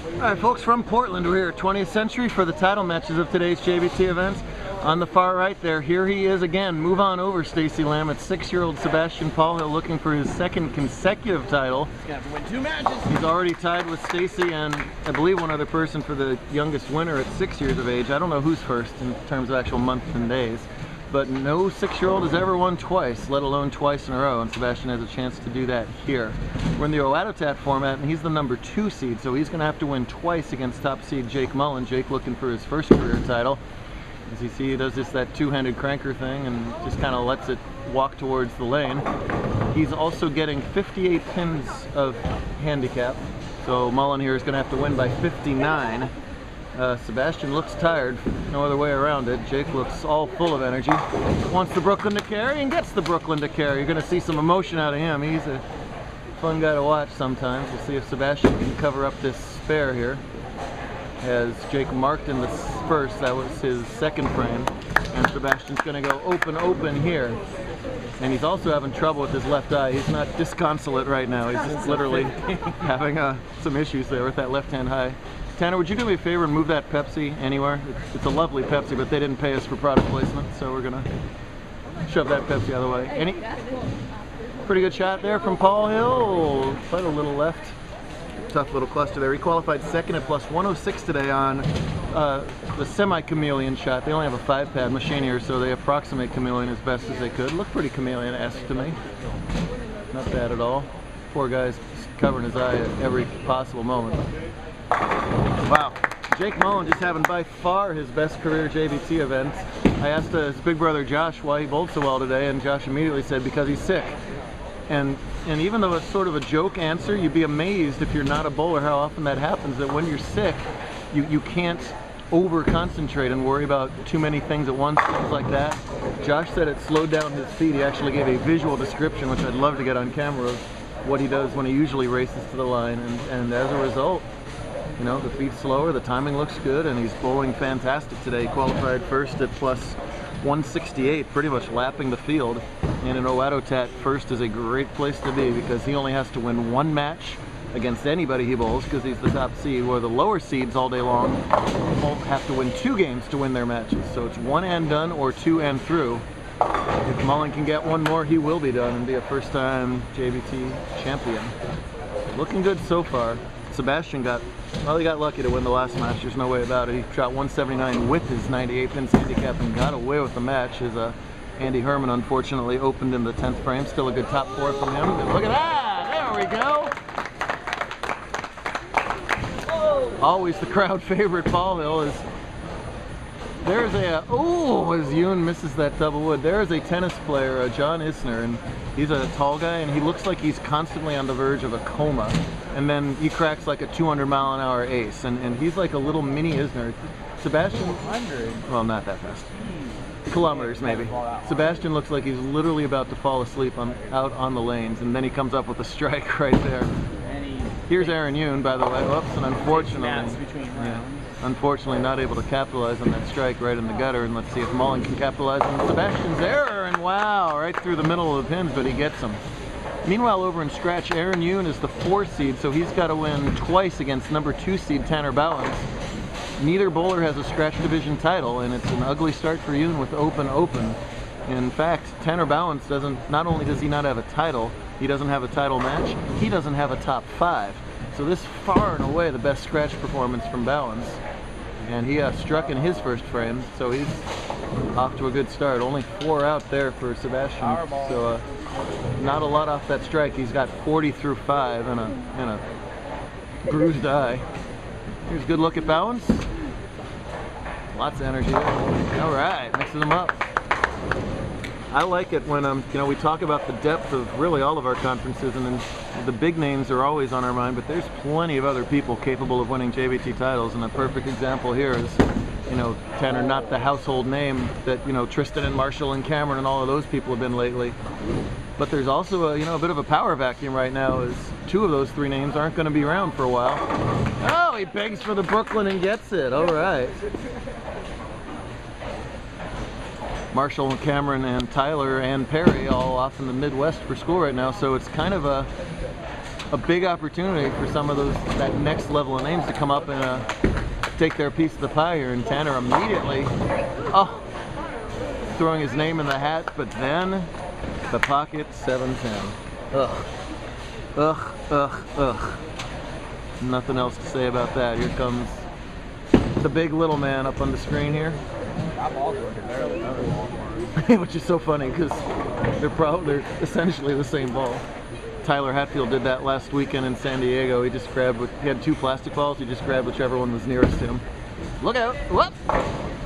Alright folks, from Portland, we're here at 20th Century for the title matches of today's JBT events. On the far right there, here he is again. Move on over, Stacy Lamb. It's 6-year-old Sebastian Polhill looking for his second consecutive title. He's gonna have to win 2 matches. He's already tied with Stacy and I believe one other person for the youngest winner at 6 years of age. I don't know who's first in terms of actual months and days, but no 6-year-old has ever won twice, let alone twice in a row, and Sebastian has a chance to do that here. We're in the Owadotat format, and he's the number 2 seed, so he's going to have to win twice against top seed Jake Mullen. Jake looking for his first career title. As you see, he does just that two-handed cranker thing and just kind of lets it walk towards the lane. He's also getting 58 pins of handicap, so Mullen here is going to have to win by 59. Sebastian looks tired, no other way around it. Jake looks all full of energy, wants the Brooklyn to carry and gets the Brooklyn to carry. You're going to see some emotion out of him. He's a fun guy to watch sometimes. We'll see if Sebastian can cover up this spare here. As Jake marked in the first, that was his second frame, and Sebastian's going to go open here. And he's also having trouble with his left eye. He's not disconsolate right now. He's just literally having some issues there with that left-hand high. Tanner, would you do me a favor and move that Pepsi anywhere? It's a lovely Pepsi, but they didn't pay us for product placement, so we're gonna shove that Pepsi out of the way. Any pretty good shot there from Polhill. Quite a little left. Tough little cluster there. He qualified second at plus 106 today on the semi-chameleon shot. They only have a 5-pad machine here, so they approximate chameleon as best as they could. Looked pretty chameleon-esque to me. Not bad at all. Poor guy's covering his eye at every possible moment. Wow, Jake Mullen just having by far his best career JBT event. I asked his big brother Josh why he bowled so well today, and Josh immediately said because he's sick. And even though it's sort of a joke answer, you'd be amazed if you're not a bowler how often that happens, that when you're sick, you can't over-concentrate and worry about too many things at once, things like that. Josh said it slowed down his feet. He actually gave a visual description, which I'd love to get on camera, of what he does when he usually races to the line, and as a result, you know, the feet's slower, the timing looks good, and he's bowling fantastic today. He qualified first at plus 168, pretty much lapping the field. And in Owadotat, first is a great place to be because he only has to win 1 match against anybody he bowls because he's the top seed, where the lower seeds all day long have to win 2 games to win their matches. So it's 1 and done or 2 and through. If Mullen can get 1 more, he will be done and be a first-time JBT champion. Looking good so far. Sebastian got lucky to win the last match. There's no way about it. He shot 179 with his 98 pins handicap and got away with the match. His Andy Herman unfortunately opened in the 10th frame. Still a good top 4 from him. But look at that! There we go. Always the crowd favorite, Polhill is. There's a as Yoon misses that double wood. There is a tennis player, John Isner, and he's a tall guy, and he looks like he's constantly on the verge of a coma. And then he cracks like a 200-mile-an-hour ace, and he's like a little mini Isner. Sebastian, 100. well, not that fast. Kilometers maybe. Sebastian looks like he's literally about to fall asleep out on the lanes, and then he comes up with a strike right there. Here's Aaron Yoon, by the way. Oops, and unfortunately not able to capitalize on that strike right in the gutter, and let's see if Mullen can capitalize on Sebastian's error, and wow, right through the middle of the pins, but he gets them. Meanwhile, over in scratch, Aaron Yoon is the 4 seed, so he's got to win twice against number 2 seed Tanner Bouwens. Neither bowler has a scratch division title, and it's an ugly start for Yoon with open. In fact, Tanner Bouwens not only does he not have a title, he doesn't have a title match, he doesn't have a top 5. So this far and away the best scratch performance from Bouwens. And he struck in his first frame, so he's off to a good start. Only 4 out there for Sebastian, so not a lot off that strike. He's got 40 through 5 and a bruised eye. Here's a good look at Bouwens. Lots of energy there. All right, mixes them up. I like it when we talk about the depth of really all of our conferences, and then the big names are always on our mind, but there's plenty of other people capable of winning JBT titles, and a perfect example here is, Tanner, not the household name that, Tristan and Marshall and Cameron and all of those people have been lately. But there's also a bit of a power vacuum right now, as 2 of those 3 names aren't going to be around for a while. Oh, he begs for the Brooklyn and gets it. All right. Marshall and Cameron and Tyler and Perry all off in the Midwest for school right now, so it's kind of a a big opportunity for some of that next level of names to come up and take their piece of the pie here. And Tanner immediately, throwing his name in the hat, but then the pocket 710. Ugh. Ugh, ugh, ugh. Nothing else to say about that. Here comes the big little man up on the screen here. Which is so funny because they're essentially the same ball. Tyler Hatfield did that last weekend in San Diego. He had 2 plastic balls. He just grabbed whichever one was nearest him. Look out! Whoop!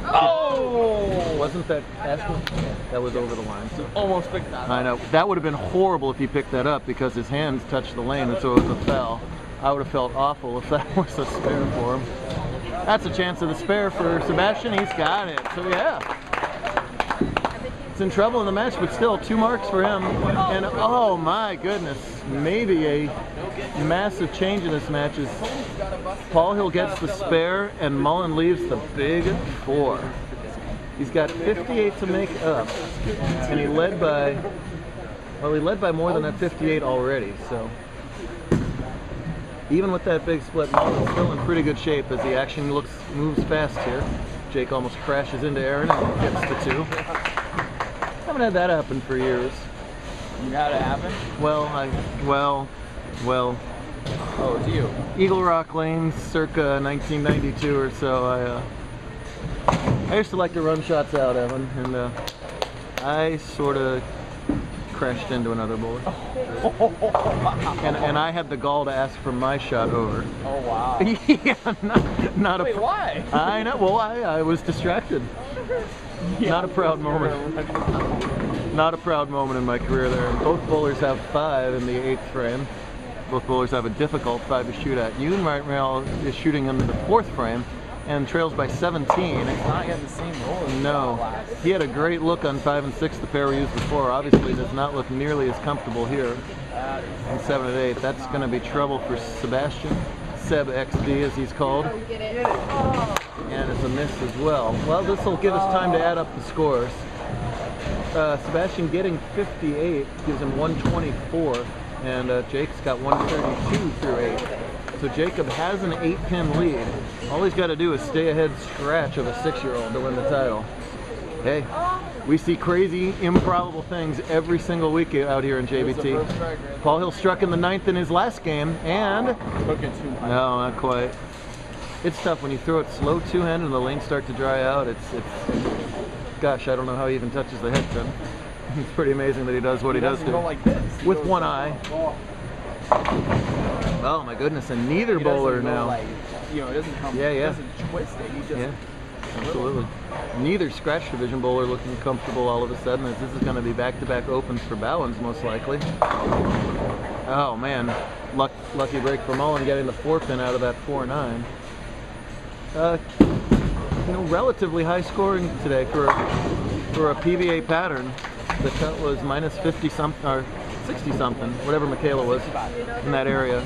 Oh! Wasn't that asking? That was over the line. So Almost picked that up. I know. That would have been horrible if he picked that up because his hands touched the lane and so it was a foul. I would have felt awful if that was a spare for him. That's a chance of the spare for Sebastian. He's got it. So yeah. It's in trouble in the match, but still 2 marks for him. And oh my goodness, maybe a massive change in this match is Polhill gets the spare and Mullen leaves the big 4. He's got 58 to make up, and he led by more than that 58 already. So even with that big split, Mullen's still in pretty good shape as the action moves fast here. Jake almost crashes into Aaron and gets the 2. Haven't had that happen for years. You had it happen? Well, Oh, it's you. Eagle Rock Lane, circa 1992 or so. I used to like to run shots out, Evan, and I sort of crashed into another bowler. And I had the gall to ask for my shot over. Oh wow. Yeah, not Wait, why? I know. Well, I was distracted. Yeah, not a proud moment. Not a proud moment in my career there. Both bowlers have 5 in the 8th frame. Both bowlers have a difficult 5 to shoot at. Yoon right now is shooting in the 4th frame and trails by 17. It's not getting the same roll. No. He had a great look on 5 and 6, the pair we used before. Obviously does not look nearly as comfortable here in 7 and 8. That's going to be trouble for Sebastian. Seb XD as he's called. And it's a miss as well. Well, this will give us time to add up the scores. Sebastian getting 58 gives him 124, and Jake's got 132 through 8. So Jacob has an 8-pin lead. All he's got to do is stay ahead scratch of a 6-year-old to win the title. Hey, we see crazy, improbable things every single week out here in JBT. Polhill struck in the 9th in his last game, and no, not quite. It's tough when you throw it slow 2-handed and the lanes start to dry out. Gosh, I don't know how he even touches the head pin. It's pretty amazing that he does what he does do. Like this. With one eye. Oh my goodness, and neither bowler now. Like, it doesn't come. Yeah, yeah. It doesn't twist it. He just. Yeah, absolutely. Neither scratch division bowler looking comfortable all of a sudden, as this is going to be back-to-back opens for Bouwens most likely. Oh man, lucky break for Mullen getting the 4-pin out of that 4-9. Relatively high scoring today for a PBA pattern. The cut was minus 50 something or 60 something, whatever Michaela was in that area.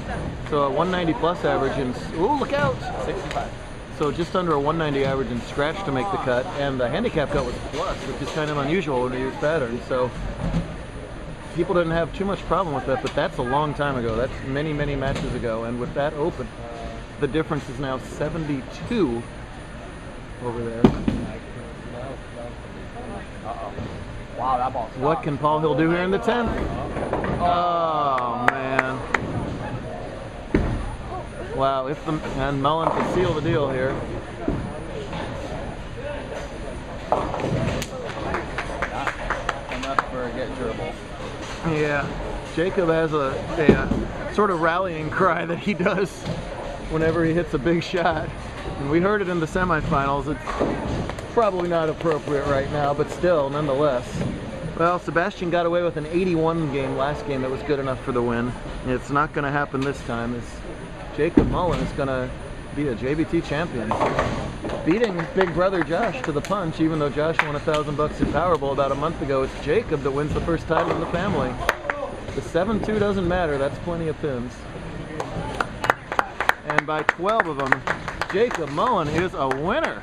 So a 190 plus average and ooh, look out! 65. So just under a 190 average in scratch to make the cut, and the handicap cut was plus, which is kind of unusual when you use patterns. So people didn't have too much problem with that, but that's a long time ago. That's many, many matches ago, and with that open, the difference is now 72 over there. Wow, that ball. What can Polhill do here in the 10th? Oh man! Wow, and Mullen can seal the deal here. Enough for a get gerbil. Yeah, Jacob has a sort of rallying cry that he does whenever he hits a big shot. And we heard it in the semifinals. It's probably not appropriate right now, but still, nonetheless. Well, Sebastian got away with an 81 game last game that was good enough for the win. It's not going to happen this time. Jacob Mullen is going to be a JBT champion. Beating big brother Josh to the punch, even though Josh won $1,000 in Powerball about a month ago. It's Jacob that wins the first title in the family. The 7-2 doesn't matter. That's plenty of pins. And by 12 of them, Jacob Mullen is a winner.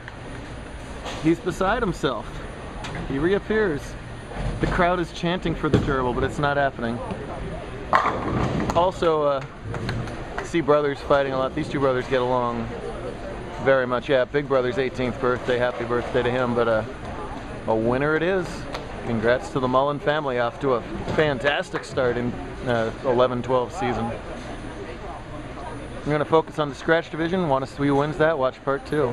He's beside himself. He reappears. The crowd is chanting for the gerbil, but it's not happening. Also see brothers fighting a lot. These two brothers get along very much. Yeah, big brother's 18th birthday. Happy birthday to him. But a winner it is. Congrats to the Mullen family, off to a fantastic start in 11-12 season. I'm going to focus on the scratch division. Want to see who wins that? Watch part 2.